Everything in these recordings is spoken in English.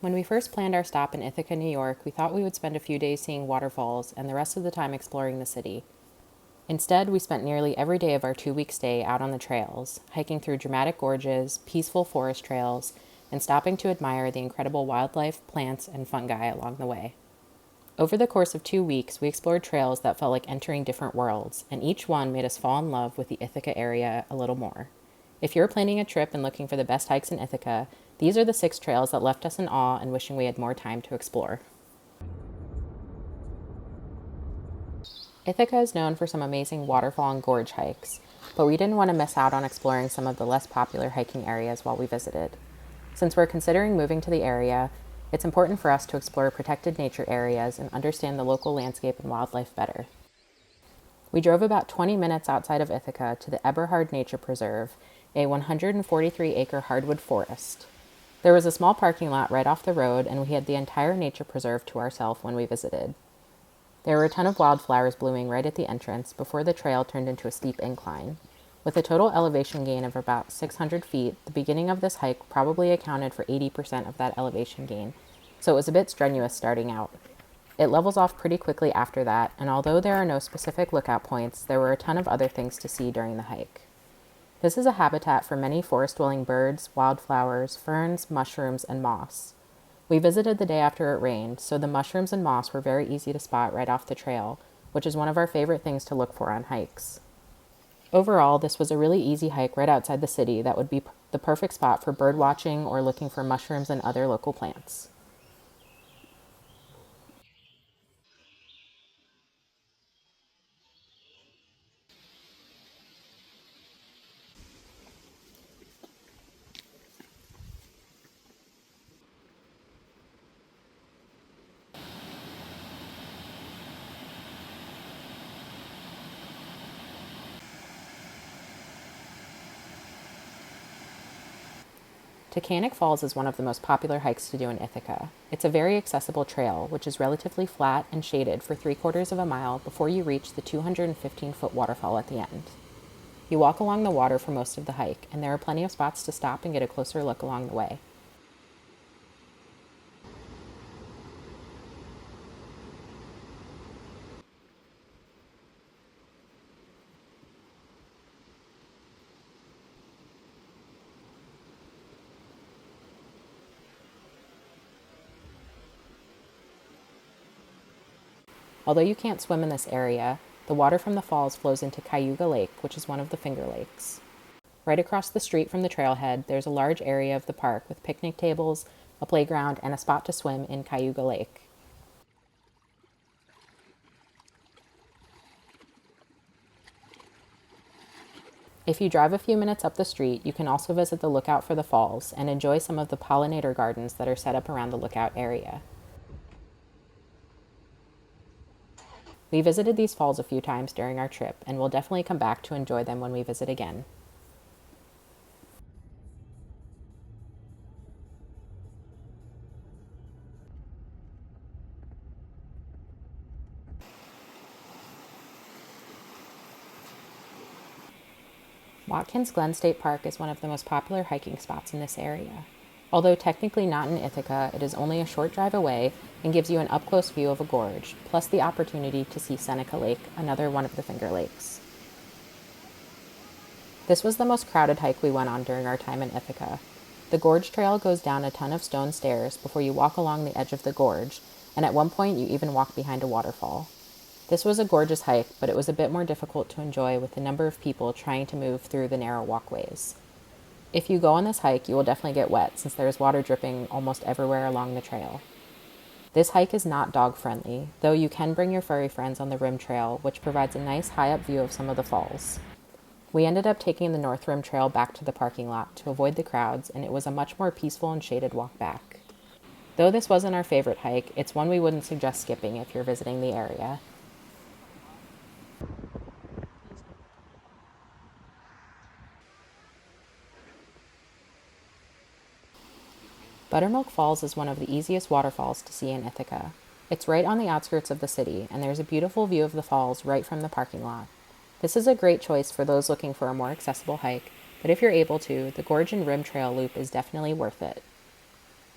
When we first planned our stop in Ithaca, New York, we thought we would spend a few days seeing waterfalls and the rest of the time exploring the city. Instead, we spent nearly every day of our 2-week stay out on the trails, hiking through dramatic gorges, peaceful forest trails, and stopping to admire the incredible wildlife, plants, and fungi along the way. Over the course of 2 weeks, we explored trails that felt like entering different worlds, and each one made us fall in love with the Ithaca area a little more. If you're planning a trip and looking for the best hikes in Ithaca, these are the 6 trails that left us in awe and wishing we had more time to explore. Ithaca is known for some amazing waterfall and gorge hikes, but we didn't want to miss out on exploring some of the less popular hiking areas while we visited. Since we're considering moving to the area, it's important for us to explore protected nature areas and understand the local landscape and wildlife better. We drove about 20 minutes outside of Ithaca to the Eberhard Nature Preserve, a 143-acre hardwood forest. There was a small parking lot right off the road, and we had the entire nature preserve to ourselves when we visited. There were a ton of wildflowers blooming right at the entrance before the trail turned into a steep incline. With a total elevation gain of about 600 feet, the beginning of this hike probably accounted for 80% of that elevation gain, so it was a bit strenuous starting out. It levels off pretty quickly after that, and although there are no specific lookout points, there were a ton of other things to see during the hike. This is a habitat for many forest-dwelling birds, wildflowers, ferns, mushrooms, and moss. We visited the day after it rained, so the mushrooms and moss were very easy to spot right off the trail, which is one of our favorite things to look for on hikes. Overall, this was a really easy hike right outside the city that would be the perfect spot for bird watching or looking for mushrooms and other local plants. Taughannock Falls is one of the most popular hikes to do in Ithaca. It's a very accessible trail, which is relatively flat and shaded for 3/4 of a mile before you reach the 215-foot waterfall at the end. You walk along the water for most of the hike, and there are plenty of spots to stop and get a closer look along the way. Although you can't swim in this area, the water from the falls flows into Cayuga Lake, which is one of the Finger Lakes. Right across the street from the trailhead, there's a large area of the park with picnic tables, a playground, and a spot to swim in Cayuga Lake. If you drive a few minutes up the street, you can also visit the lookout for the falls and enjoy some of the pollinator gardens that are set up around the lookout area. We visited these falls a few times during our trip, and we'll definitely come back to enjoy them when we visit again. Watkins Glen State Park is one of the most popular hiking spots in this area. Although technically not in Ithaca, it is only a short drive away and gives you an up-close view of a gorge, plus the opportunity to see Seneca Lake, another one of the Finger Lakes. This was the most crowded hike we went on during our time in Ithaca. The gorge trail goes down a ton of stone stairs before you walk along the edge of the gorge, and at one point you even walk behind a waterfall. This was a gorgeous hike, but it was a bit more difficult to enjoy with the number of people trying to move through the narrow walkways. If you go on this hike, you will definitely get wet since there is water dripping almost everywhere along the trail. This hike is not dog-friendly, though you can bring your furry friends on the rim trail, which provides a nice high-up view of some of the falls. We ended up taking the North Rim Trail back to the parking lot to avoid the crowds, and it was a much more peaceful and shaded walk back. Though this wasn't our favorite hike, it's one we wouldn't suggest skipping if you're visiting the area. Buttermilk Falls is one of the easiest waterfalls to see in Ithaca. It's right on the outskirts of the city, and there's a beautiful view of the falls right from the parking lot. This is a great choice for those looking for a more accessible hike, but if you're able to, the Gorge and Rim Trail loop is definitely worth it.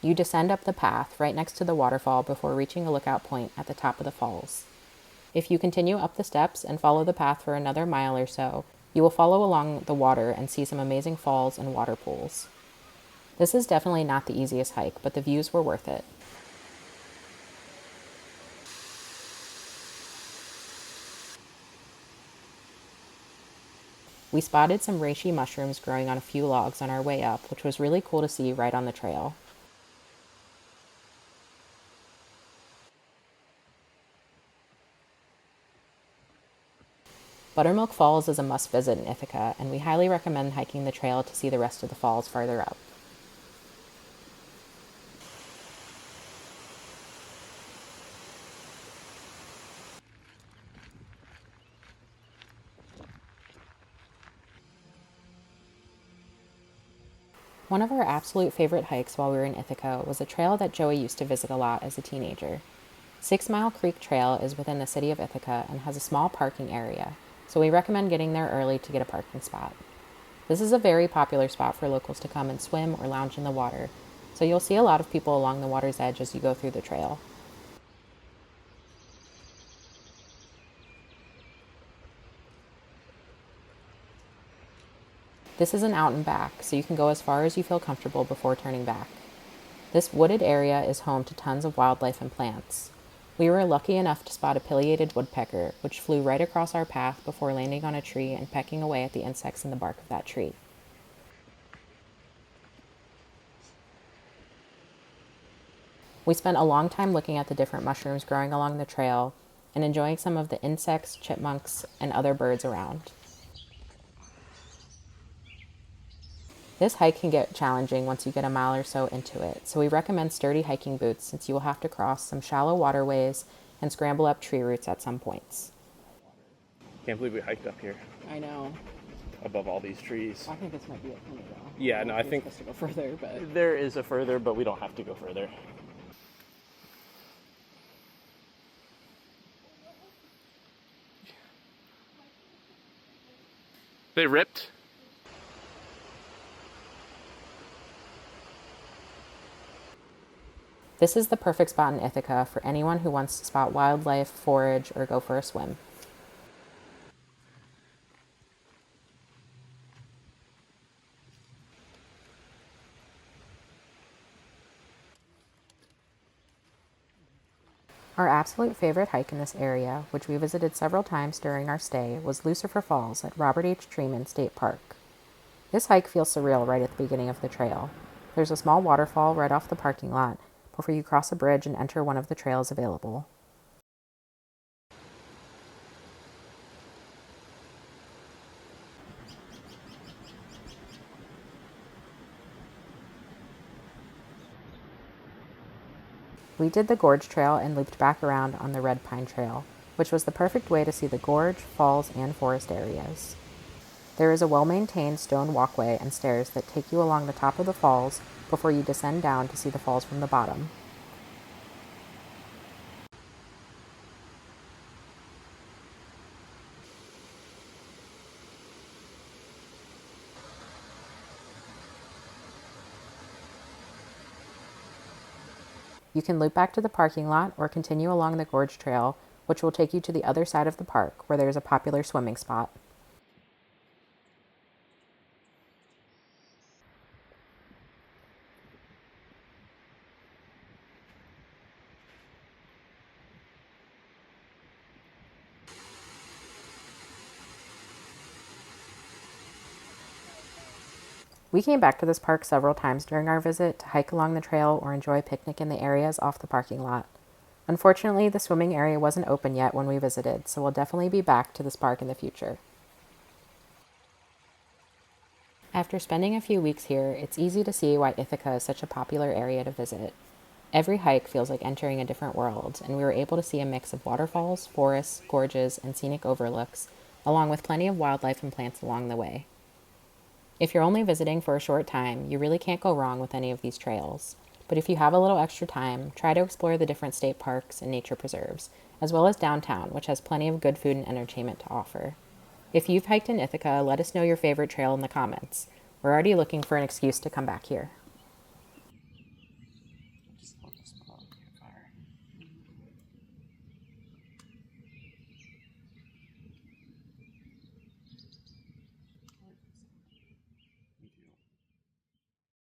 You descend up the path right next to the waterfall before reaching a lookout point at the top of the falls. If you continue up the steps and follow the path for another mile or so, you will follow along the water and see some amazing falls and water pools. This is definitely not the easiest hike, but the views were worth it. We spotted some reishi mushrooms growing on a few logs on our way up, which was really cool to see right on the trail. Buttermilk Falls is a must visit in Ithaca, and we highly recommend hiking the trail to see the rest of the falls farther up. One of our absolute favorite hikes while we were in Ithaca was a trail that Joey used to visit a lot as a teenager. 6 Mile Creek Trail is within the city of Ithaca and has a small parking area, so we recommend getting there early to get a parking spot. This is a very popular spot for locals to come and swim or lounge in the water, so you'll see a lot of people along the water's edge as you go through the trail. This is an out and back, so you can go as far as you feel comfortable before turning back. This wooded area is home to tons of wildlife and plants. We were lucky enough to spot a pileated woodpecker, which flew right across our path before landing on a tree and pecking away at the insects in the bark of that tree. We spent a long time looking at the different mushrooms growing along the trail and enjoying some of the insects, chipmunks, and other birds around. This hike can get challenging once you get a mile or so into it, so we recommend sturdy hiking boots since you will have to cross some shallow waterways and scramble up tree roots at some points. Can't believe we hiked up here I know. above all these trees. I think this might be it for me though. Yeah, no, I think supposed to go further, but there is a further, but we don't have to go further. They ripped. this is the perfect spot in Ithaca for anyone who wants to spot wildlife, forage, or go for a swim. Our absolute favorite hike in this area, which we visited several times during our stay, was Lucifer Falls at Robert H. Treman State Park. This hike feels surreal right at the beginning of the trail. There's a small waterfall right off the parking lot before you cross a bridge and enter one of the trails available. We did the Gorge Trail and looped back around on the Red Pine Trail, which was the perfect way to see the gorge, falls, and forest areas. There is a well-maintained stone walkway and stairs that take you along the top of the falls before you descend down to see the falls from the bottom. You can loop back to the parking lot or continue along the Gorge Trail, which will take you to the other side of the park where there is a popular swimming spot. We came back to this park several times during our visit to hike along the trail or enjoy a picnic in the areas off the parking lot. Unfortunately, the swimming area wasn't open yet when we visited, so we'll definitely be back to this park in the future. After spending a few weeks here, it's easy to see why Ithaca is such a popular area to visit. Every hike feels like entering a different world, and we were able to see a mix of waterfalls, forests, gorges, and scenic overlooks, along with plenty of wildlife and plants along the way. If you're only visiting for a short time, you really can't go wrong with any of these trails. But if you have a little extra time, try to explore the different state parks and nature preserves, as well as downtown, which has plenty of good food and entertainment to offer. If you've hiked in Ithaca, let us know your favorite trail in the comments. We're already looking for an excuse to come back here.